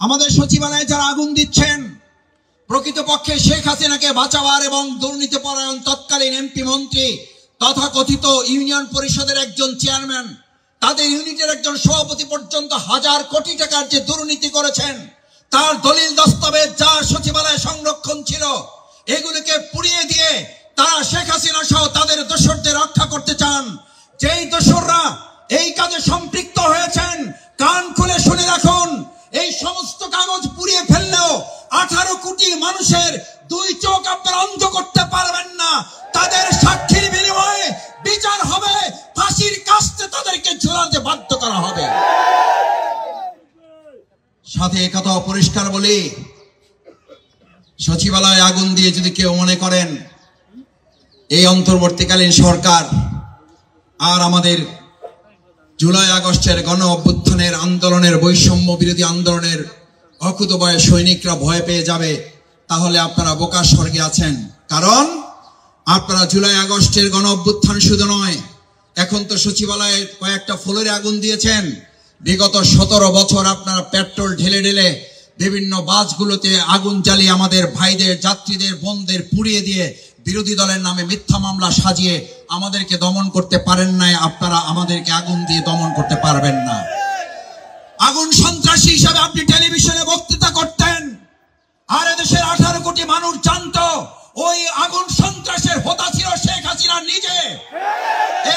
আমাদের সচিবালয়ে যারা আগুন দিচ্ছেন প্রকৃতপক্ষে শেখ হাসিনাকে বাঁচাবার এবং দুর্নীতিপরায়ণ তৎকালীন এমপি মন্ত্রী তথাকথিত ইউনিয়ন পরিষদের একজন চেয়ারম্যান, তাদের ইউনিটের একজন সভাপতি পর্যন্ত হাজার কোটি টাকার যে দুর্নীতি করেছেন, তার দলিল দস্তাবেজ যা সচিবালয়ে সংরক্ষণ ছিল, এগুলিকে পুড়িয়ে দিয়ে তারা শেখ হাসিনা সহ তাদের দোসরদের রক্ষা করতে চান। যেই দোসররা এই কাজে সম্পৃক্ত হয়েছেন, কান খুলে শুনে রাখুন, এই সমস্ত কাগজ পুড়িয়ে ফেললেও 18 কোটি মানুষের 2 চোখ আপনারা অন্ধ করতে পারবেন না। তাদের সাক্ষীর বিনিময়ে বিচার হবে, ফাঁসির কাস্তে তাদেরকে ঝুলাতে বাধ্য করা হবে। সাথে একথা পরিষ্কার বলি, সচিবালয়ে আগুন দিয়ে যদি কেউ মনে করেন এই অন্তর্বর্তীকালীন সরকার আর আমাদের জুলাই আগস্টের গণ অভ্যুত্থানের আন্দোলনের, বৈষম্য বিরোধী আন্দোলনের অকুতোভয় সৈনিকরা ভয় পেয়ে যাবে, তাহলে আপনারা বোকার স্বর্গে আছেন। কারণ আপনারা জুলাই আগস্টের গণ অভ্যুত্থান শুধু নয়, এখন তো সচিবালয়ে কয়েকটা ফ্লোরে আগুন দিয়েছেন। বিগত 17 বছর আপনারা পেট্রোল ঢেলে ঢেলে বিভিন্ন বাসগুলোতে আগুন জ্বালিয়ে আমাদের ভাইদের, যাত্রীদের, বোনদের পুড়িয়ে দিয়ে বিরোধী দলের নামে মিথ্যা মামলা সাজিয়ে আমাদেরকে দমন করতে পারেন নাই। আপনারা আমাদেরকে আগুন দিয়ে দমন করতে পারবেন না। আগুন সন্ত্রাসী হিসাবে আপনি টেলিভিশনে বক্তৃতা করতেন, আর এদেশের 18 কোটি মানুষ জানতো ওই আগুন সন্ত্রাসের হোতা ছিল শেখ হাসিনা নিজে। এই